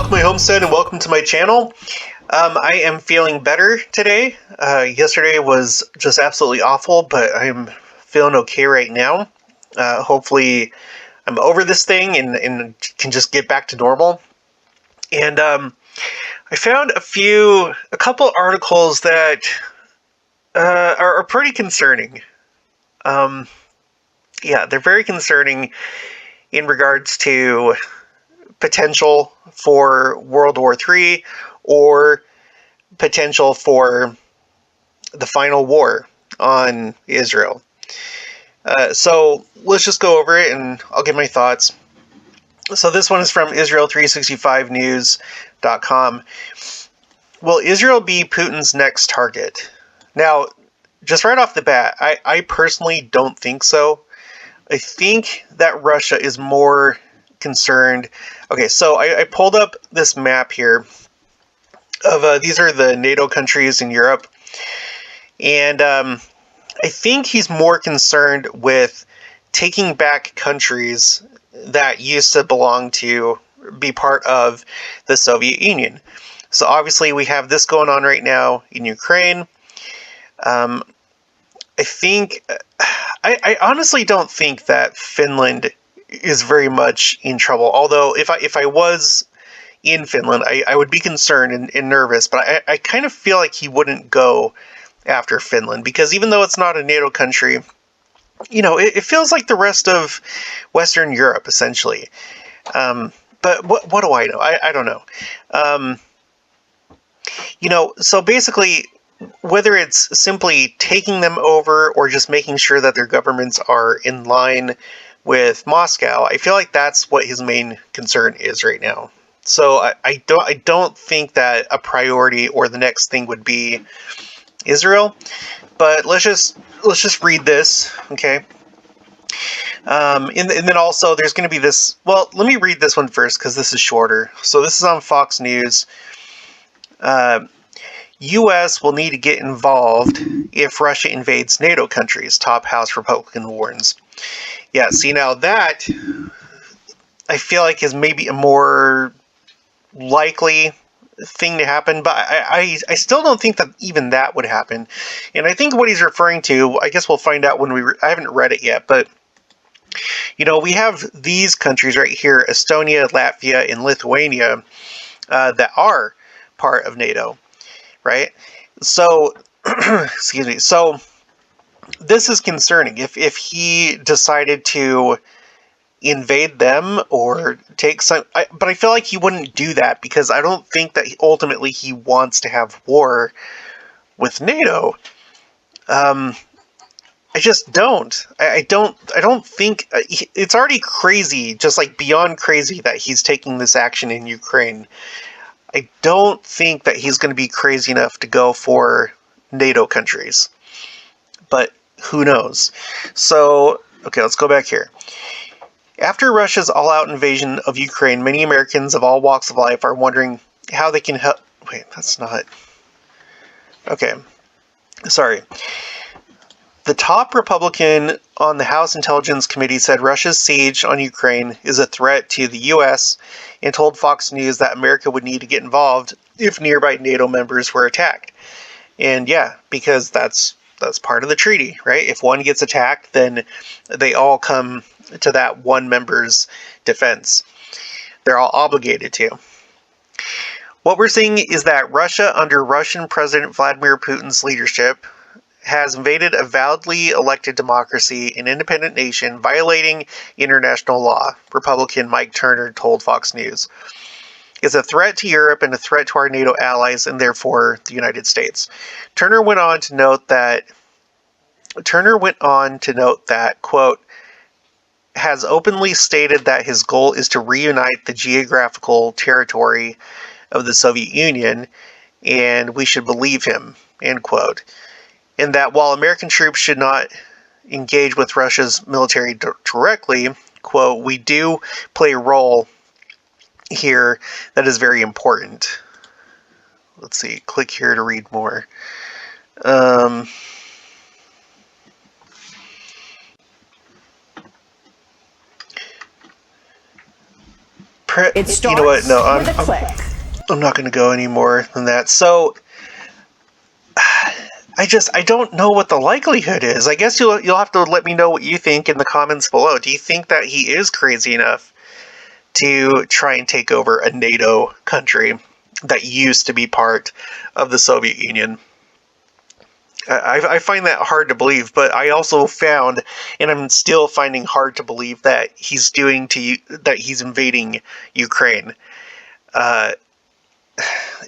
welcome to my homestead and welcome to my channel. I am feeling better today. Yesterday was just absolutely awful, but I'm feeling okay right now. Hopefully I'm over this thing and can just get back to normal. And I found a couple articles that are pretty concerning. Yeah, they're very concerning in regards to potential for World War III or potential for the final war on Israel. So let's just go over it and I'll give my thoughts. So this one is from Israel365news.com. Will Israel be Putin's next target? Now, just right off the bat, I personally don't think so. I think that Russia is more concerned. Okay, so I pulled up this map here of these are the NATO countries in Europe, and I think he's more concerned with taking back countries that used to be part of the Soviet Union. So obviously we have this going on right now in Ukraine. I honestly don't think that Finland is very much in trouble. Although if I was in Finland, I would be concerned and nervous. But I kind of feel like he wouldn't go after Finland because even though it's not a NATO country, it feels like the rest of Western Europe essentially. But what do I know? I don't know. So basically, whether it's simply taking them over or just making sure that their governments are in line with Moscow, I feel like that's what his main concern is right now. So I don't think that a priority or the next thing would be Israel. But let's just read this, okay? And then also there's going to be this. Well, let me read this one first because this is shorter. So this is on Fox News. U.S. will need to get involved if Russia invades NATO countries, top House Republican warns. Yeah, see, now that I feel like is maybe a more likely thing to happen, but I still don't think that even that would happen. And I think what he's referring to, I guess we'll find out when I haven't read it yet, but we have these countries right here, Estonia, Latvia, and Lithuania, that are part of NATO. Right? So, excuse me. So, this is concerning. If he decided to invade them or take some, but I feel like he wouldn't do that because I don't think that ultimately he wants to have war with NATO. I just don't. I don't think it's already crazy, just like beyond crazy, that he's taking this action in Ukraine. I don't think that he's going to be crazy enough to go for NATO countries. But who knows? So, okay, let's go back here. After Russia's all-out invasion of Ukraine, many Americans of all walks of life are wondering how they can help. Wait, that's not. Okay, sorry. The top Republican on the House Intelligence Committee said Russia's siege on Ukraine is a threat to the U.S. and told Fox News that America would need to get involved if nearby NATO members were attacked. And yeah, because that's part of the treaty, right? If one gets attacked, then they all come to that one member's defense. They're all obligated to. What we're seeing is that Russia, under Russian President Vladimir Putin's leadership, has invaded a validly elected democracy, an independent nation, violating international law, Republican Mike Turner told Fox News. It's a threat to Europe and a threat to our NATO allies and therefore the United States. Turner went on to note that, quote, has openly stated that his goal is to reunite the geographical territory of the Soviet Union, and we should believe him, end quote. And that while American troops should not engage with Russia's military directly, quote, we do play a role here that is very important. Let's see, click here to read more. It starts you know what? No, with a click. I'm not going to go any more than that. So, I don't know what the likelihood is. I guess you'll have to let me know what you think in the comments below. Do you think that he is crazy enough to try and take over a NATO country that used to be part of the Soviet Union? I find that hard to believe, but I also found, and I'm still finding hard to believe, that he's invading Ukraine.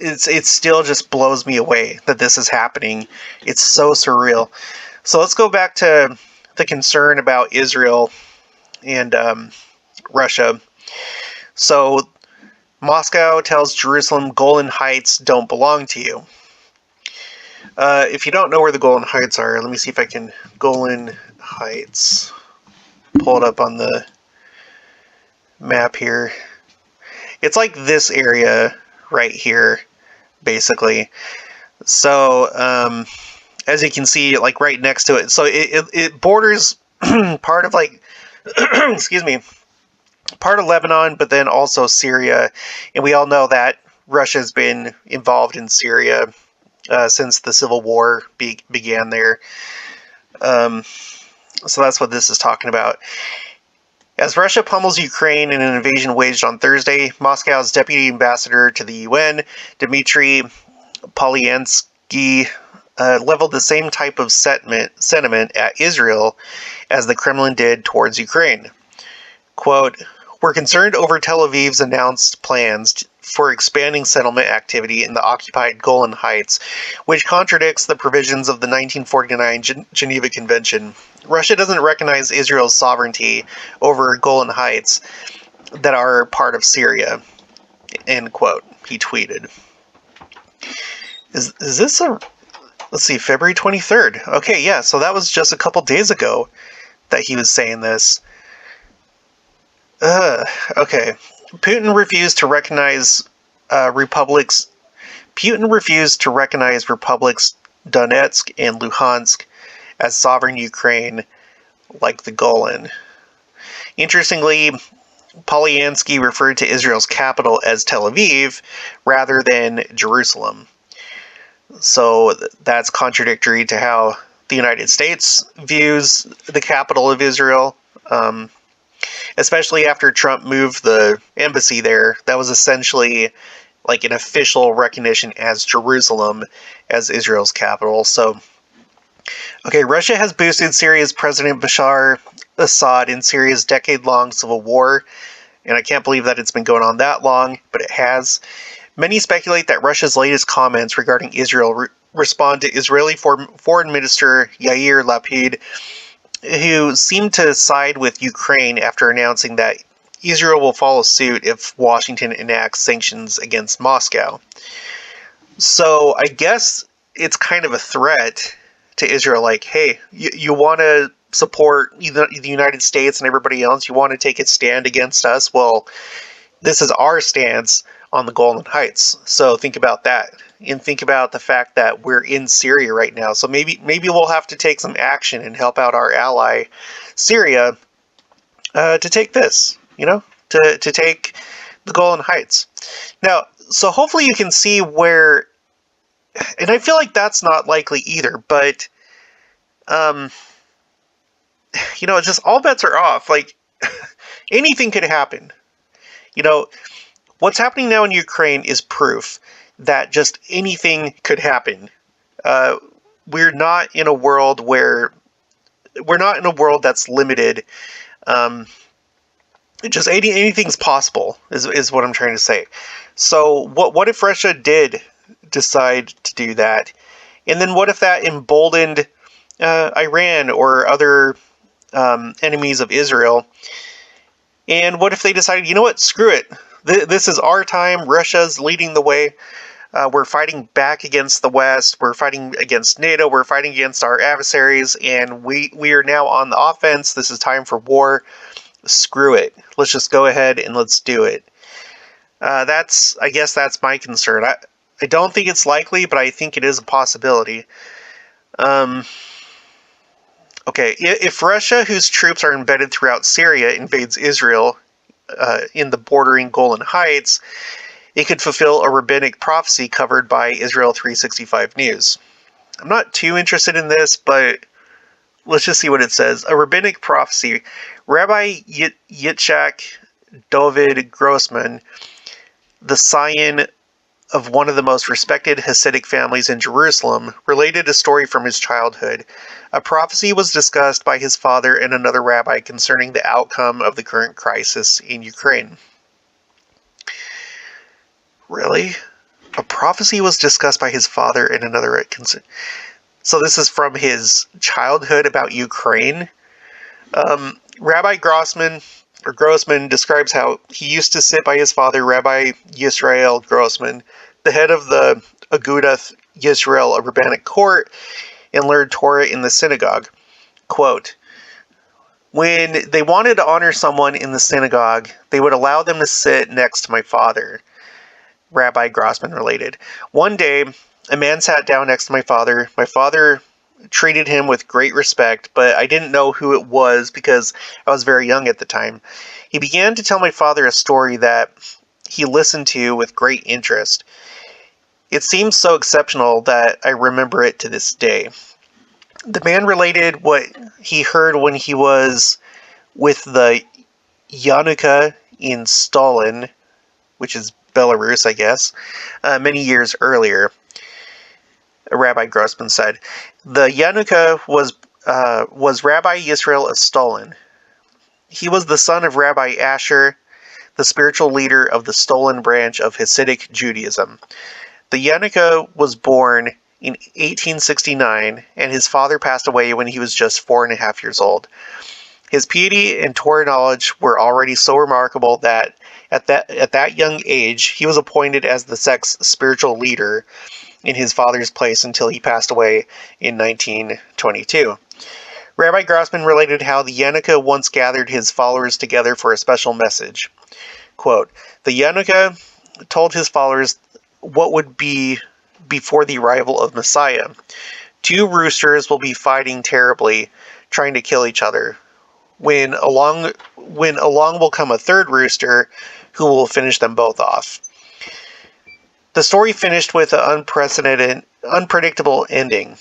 It still just blows me away that this is happening. It's so surreal. So let's go back to the concern about Israel and Russia. So Moscow tells Jerusalem Golan Heights don't belong to you. If you don't know where the Golan Heights are, let me see if I can... Golan Heights. Pull it up on the map here. It's like this area right here, basically. So, as you can see, like right next to it. So it borders part of like, excuse me, part of Lebanon, but then also Syria. And we all know that Russia's been involved in Syria since the civil war began there. So that's what this is talking about. As Russia pummels Ukraine in an invasion waged on Thursday, Moscow's deputy ambassador to the UN, Dmitry Polyansky, leveled the same type of sentiment at Israel as the Kremlin did towards Ukraine. Quote, "We're concerned over Tel Aviv's announced plans for expanding settlement activity in the occupied Golan Heights, which contradicts the provisions of the 1949 Geneva Convention. Russia doesn't recognize Israel's sovereignty over Golan Heights that are part of Syria." End quote. He tweeted. Is this a... Let's see, February 23rd. Okay, yeah, so that was just a couple days ago that he was saying this. Okay. Putin refused to recognize republics Donetsk and Luhansk as sovereign Ukraine like the Golan. Interestingly, Polyansky referred to Israel's capital as Tel Aviv rather than Jerusalem. So that's contradictory to how the United States views the capital of Israel, especially after Trump moved the embassy there. That was essentially like an official recognition as Jerusalem as Israel's capital. So, okay, Russia has boosted Syria's President Bashar Assad in Syria's decade-long civil war, and I can't believe that it's been going on that long, but it has. Many speculate that Russia's latest comments regarding Israel respond to Israeli Foreign Minister Yair Lapid, who seemed to side with Ukraine after announcing that Israel will follow suit if Washington enacts sanctions against Moscow. So I guess it's kind of a threat to Israel, like, hey, you want to support the United States and everybody else, you want to take a stand against us, well, this is our stance on the Golan Heights. So think about that, and think about the fact that we're in Syria right now. So maybe we'll have to take some action and help out our ally Syria to take this, to take the Golan Heights. Now, so hopefully you can see where, and I feel like that's not likely either, but just all bets are off. Like, anything could happen. What's happening now in Ukraine is proof that just anything could happen. We're not in a world that's limited. Just anything's possible is what I'm trying to say. So what if Russia did decide to do that? And then what if that emboldened Iran or other enemies of Israel? And what if they decided, you know what, screw it. This is our time. Russia's leading the way. We're fighting back against the West. We're fighting against NATO. We're fighting against our adversaries. And we are now on the offense. This is time for war. Screw it. Let's just go ahead and let's do it. I guess that's my concern. I don't think it's likely, but I think it is a possibility. Okay, if Russia, whose troops are embedded throughout Syria, invades Israel, in the bordering Golan Heights, it could fulfill a rabbinic prophecy covered by Israel 365 News. I'm not too interested in this, but let's just see what it says. A rabbinic prophecy. Rabbi Yitzhak David Grossman, the scion of one of the most respected Hasidic families in Jerusalem, related a story from his childhood. A prophecy was discussed by his father and another rabbi concerning the outcome of the current crisis in Ukraine. Really? A prophecy was discussed by his father and another concern. So this is from his childhood about Ukraine. Rabbi Grossman describes how he used to sit by his father, Rabbi Yisrael Grossman, the head of the Agudath Yisrael, a rabbinic court, and learned Torah in the synagogue. Quote, when they wanted to honor someone in the synagogue, they would allow them to sit next to my father, Rabbi Grossman related. One day, a man sat down next to my father. My father treated him with great respect, but I didn't know who it was because I was very young at the time. He began to tell my father a story that he listened to with great interest. It seems so exceptional that I remember it to this day. The man related what he heard when he was with the Yanuka in Stalin, which is Belarus, I guess, many years earlier. Rabbi Grossman said, the Yanuka was Rabbi Yisrael of Stalin. He was the son of Rabbi Asher, the spiritual leader of the Stalin branch of Hasidic Judaism. The Yanuka was born in 1869, and his father passed away when he was just 4.5 years old. His piety and Torah knowledge were already so remarkable that at that young age, he was appointed as the sect's spiritual leader in his father's place until he passed away in 1922. Rabbi Grossman related how the Yanuka once gathered his followers together for a special message. Quote, the Yanuka told his followers what would be before the arrival of Messiah. 2 roosters will be fighting terribly, trying to kill each other. When along will come a 3rd rooster who will finish them both off. The story finished with an unpredictable ending.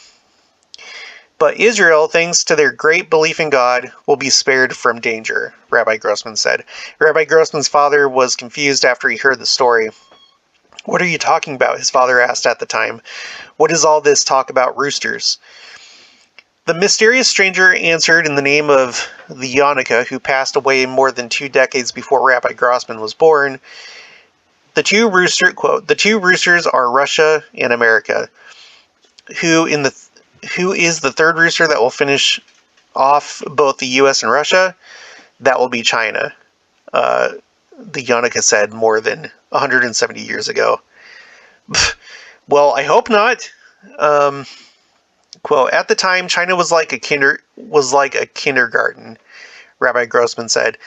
But Israel, thanks to their great belief in God, will be spared from danger, Rabbi Grossman said. Rabbi Grossman's father was confused after he heard the story. What are you talking about? His father asked at the time. What is all this talk about roosters? The mysterious stranger answered in the name of the Yanuka, who passed away more than 2 decades before Rabbi Grossman was born. The 2 roosters are Russia and America. Who is the 3rd rooster that will finish off both the U.S. and Russia? That will be China. The Yanuka said more than 170 years ago. Well, I hope not. Quote, at the time, China was like a kindergarten, Rabbi Grossman said.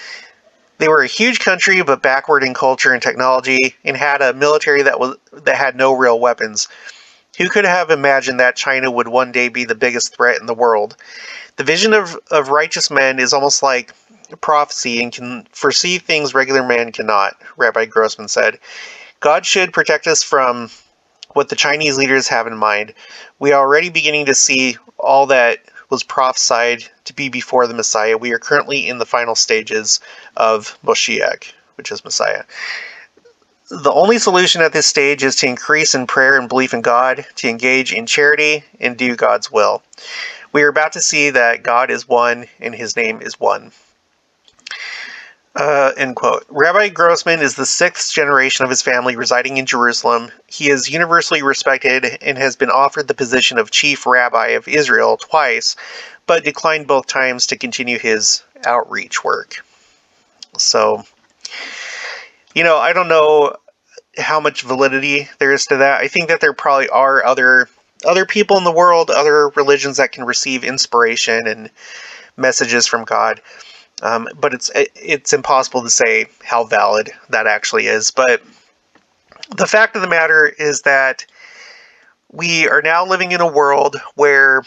They were a huge country, but backward in culture and technology, and had a military that had no real weapons. Who could have imagined that China would one day be the biggest threat in the world? The vision of righteous men is almost like prophecy and can foresee things regular man cannot, Rabbi Grossman said. God should protect us from what the Chinese leaders have in mind. We are already beginning to see all that was prophesied to be before the Messiah. We are currently in the final stages of Moshiach, which is Messiah. The only solution at this stage is to increase in prayer and belief in God, to engage in charity, and do God's will. We are about to see that God is one, and his name is one. End quote. Rabbi Grossman is the 6th generation of his family residing in Jerusalem. He is universally respected and has been offered the position of chief rabbi of Israel twice, but declined both times to continue his outreach work. So, I don't know how much validity there is to that. I think that there probably are other people in the world, other religions that can receive inspiration and messages from God. But it's impossible to say how valid that actually is. But the fact of the matter is that we are now living in a world where,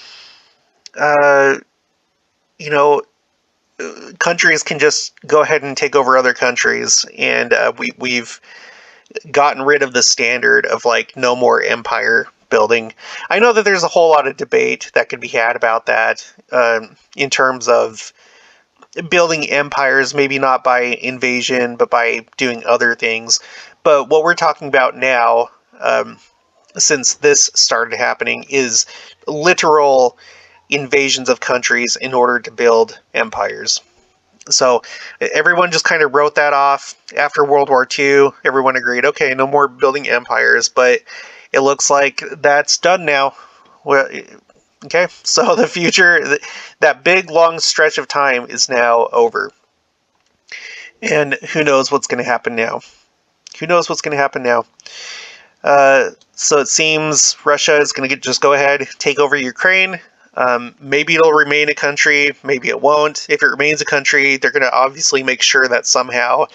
countries can just go ahead and take over other countries, and we've gotten rid of the standard of like no more empire building. I know that there's a whole lot of debate that could be had about that in terms of building empires, maybe not by invasion, but by doing other things. But what we're talking about now, since this started happening, is literal invasions of countries in order to build empires. So everyone just kind of wrote that off after World War II. Everyone agreed, okay, no more building empires, but it looks like that's done now. Well, okay, so the future, that big long stretch of time is now over. And who knows what's going to happen now? Who knows what's going to happen now? So it seems Russia is going to just go ahead, take over Ukraine. Maybe it'll remain a country, maybe it won't. If it remains a country, they're going to obviously make sure that somehow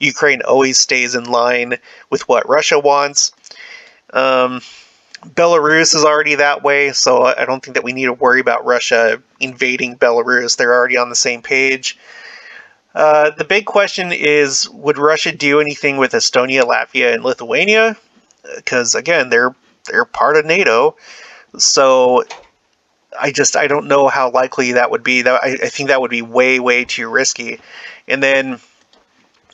Ukraine always stays in line with what Russia wants. Belarus is already that way, so I don't think that we need to worry about Russia invading Belarus. They're already on the same page. The big question is, would Russia do anything with Estonia, Latvia, and Lithuania? Because, again, they're part of NATO, so I don't know how likely that would be. I think that would be way, way too risky. And then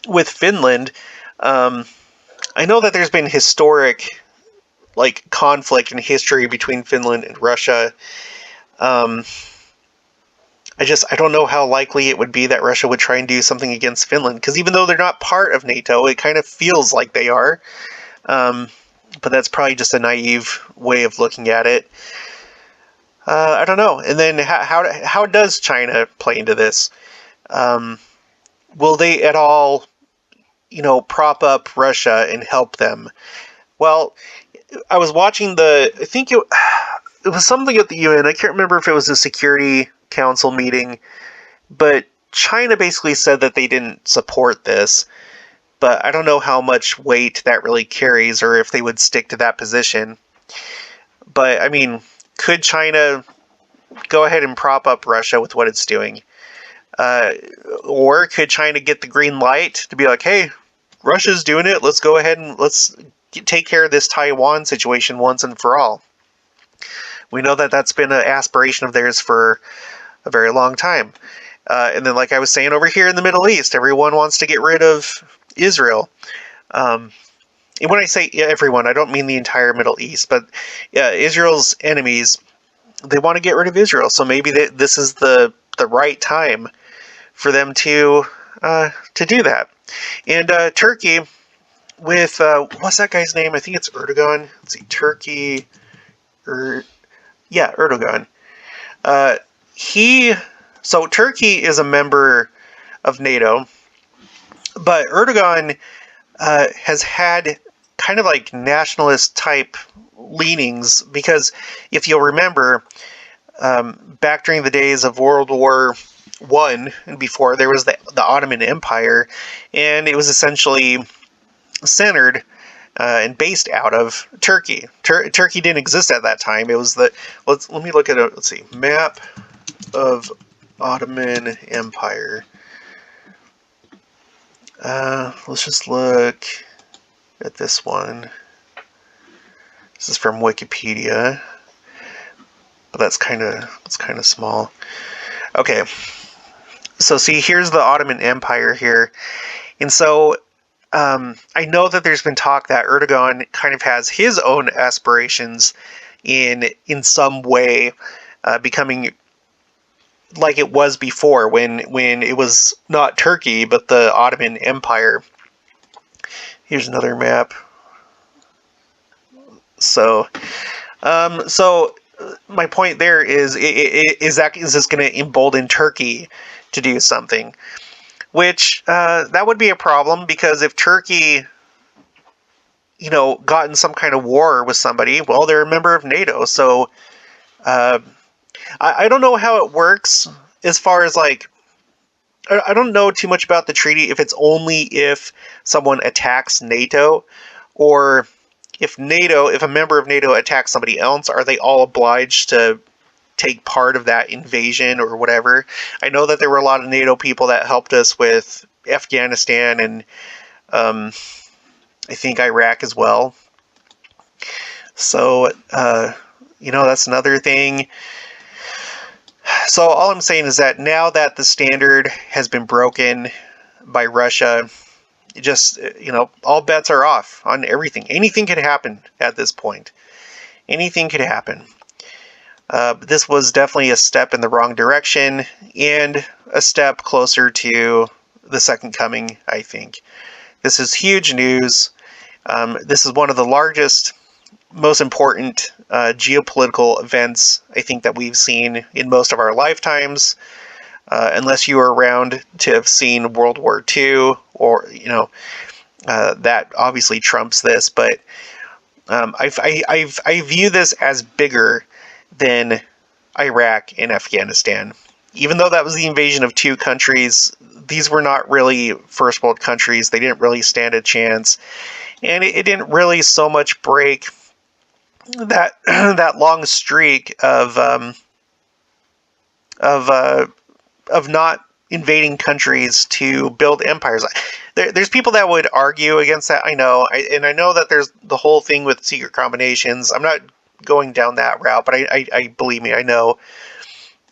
with Finland, I know that there's been historic conflict in history between Finland and Russia. I don't know how likely it would be that Russia would try and do something against Finland, because even though they're not part of NATO, it kind of feels like they are. But that's probably just a naive way of looking at it. I don't know. And then how does China play into this? Will they at all, prop up Russia and help them? Well, I was watching I think it was something at the UN. I can't remember if it was a Security Council meeting, but China basically said that they didn't support this. But I don't know how much weight that really carries, or if they would stick to that position. But, I mean, could China go ahead and prop up Russia with what it's doing? Or could China get the green light to be like, hey, Russia's doing it, let's go ahead and let's take care of this Taiwan situation once and for all? We know that that's been an aspiration of theirs for a very long time. And then, like I was saying, over here in the Middle East, everyone wants to get rid of Israel. And when I say everyone, I don't mean the entire Middle East, but Israel's enemies, they want to get rid of Israel. So maybe this is the right time for them to do that. And Turkey, with what's that guy's name? I think it's Erdogan. Let's see, Turkey. Erdogan. So Turkey is a member of NATO, but Erdogan has had kind of like nationalist type leanings, because if you'll remember, back during the days of World War I and before, there was the Ottoman Empire, and it was essentially centered and based out of Turkey. Turkey didn't exist at that time. It was let me look at let's see, map of Ottoman Empire. Let's just look at this one. This is from Wikipedia, but that's kind of small. Okay, so see, here's the Ottoman Empire here, and so I know that there's been talk that Erdogan kind of has his own aspirations in some way, becoming like it was before, when it was not Turkey but the Ottoman Empire. Here's another map. So my point there is this going to embolden Turkey to do something? Which that would be a problem, because if Turkey, got in some kind of war with somebody, well, they're a member of NATO. So I don't know how it works as far as I don't know too much about the treaty, if it's only if someone attacks NATO, or if a member of NATO attacks somebody else, are they all obliged to take part of that invasion or whatever. I know that there were a lot of NATO people that helped us with Afghanistan and I think Iraq as well. So, that's another thing. So all I'm saying is that now that the standard has been broken by Russia, just, all bets are off on everything. Anything could happen at this point. Anything could happen. This was definitely a step in the wrong direction and a step closer to the second coming, I think. This is huge news. This is one of the largest, most important geopolitical events I think that we've seen in most of our lifetimes, unless you were around to have seen World War II, or that obviously trumps this. But I view this as bigger than Iraq and Afghanistan. Even though that was the invasion of two countries, these were not really first world countries. They didn't really stand a chance, and it didn't really so much break that that long streak of not invading countries to build empires. There's people that would argue against that. I know, and I know that there's the whole thing with secret combinations. I'm not going down that route, but I believe me, I know.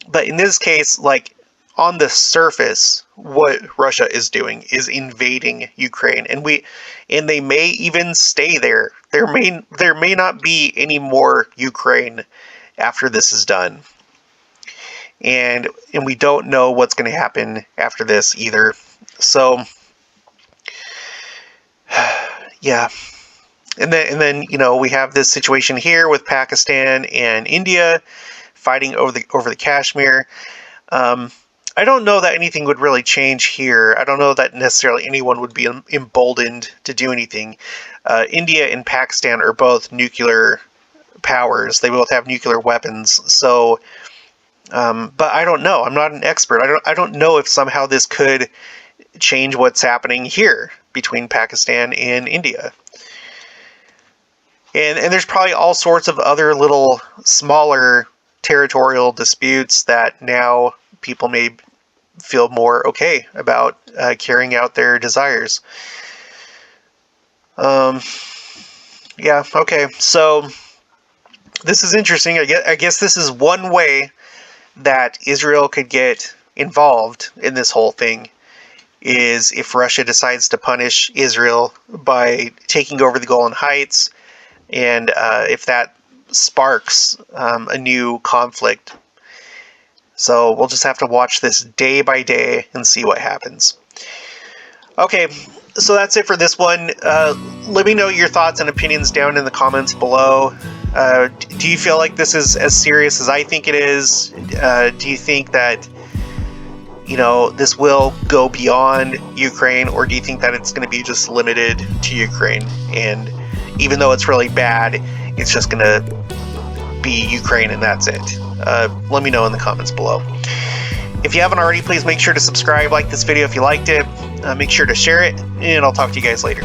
But in this case, like, on the surface, what Russia is doing is invading Ukraine, and they may even stay there. There may not be any more Ukraine after this is done, and we don't know what's going to happen after this either. So, yeah. And then we have this situation here with Pakistan and India fighting over the Kashmir. I don't know that anything would really change here. I don't know that necessarily anyone would be emboldened to do anything. India and Pakistan are both nuclear powers. They both have nuclear weapons. So, but I don't know. I'm not an expert. I don't know if somehow this could change what's happening here between Pakistan and India. And there's probably all sorts of other little smaller territorial disputes that now people may feel more okay about carrying out their desires. Yeah, okay. So this is interesting. I guess this is one way that Israel could get involved in this whole thing, is if Russia decides to punish Israel by taking over the Golan Heights, and if that sparks a new conflict. So we'll just have to watch this day by day and see what happens. Okay, so that's it for this one. Let me know your thoughts and opinions down in the comments below. Do you feel like this is as serious as I think it is? Do you think that this will go beyond Ukraine, or do you think that it's going to be just limited to Ukraine, and even though it's really bad, it's just going to be Ukraine and that's it? Let me know in the comments below. If you haven't already, please make sure to subscribe, like this video if you liked it, make sure to share it, and I'll talk to you guys later.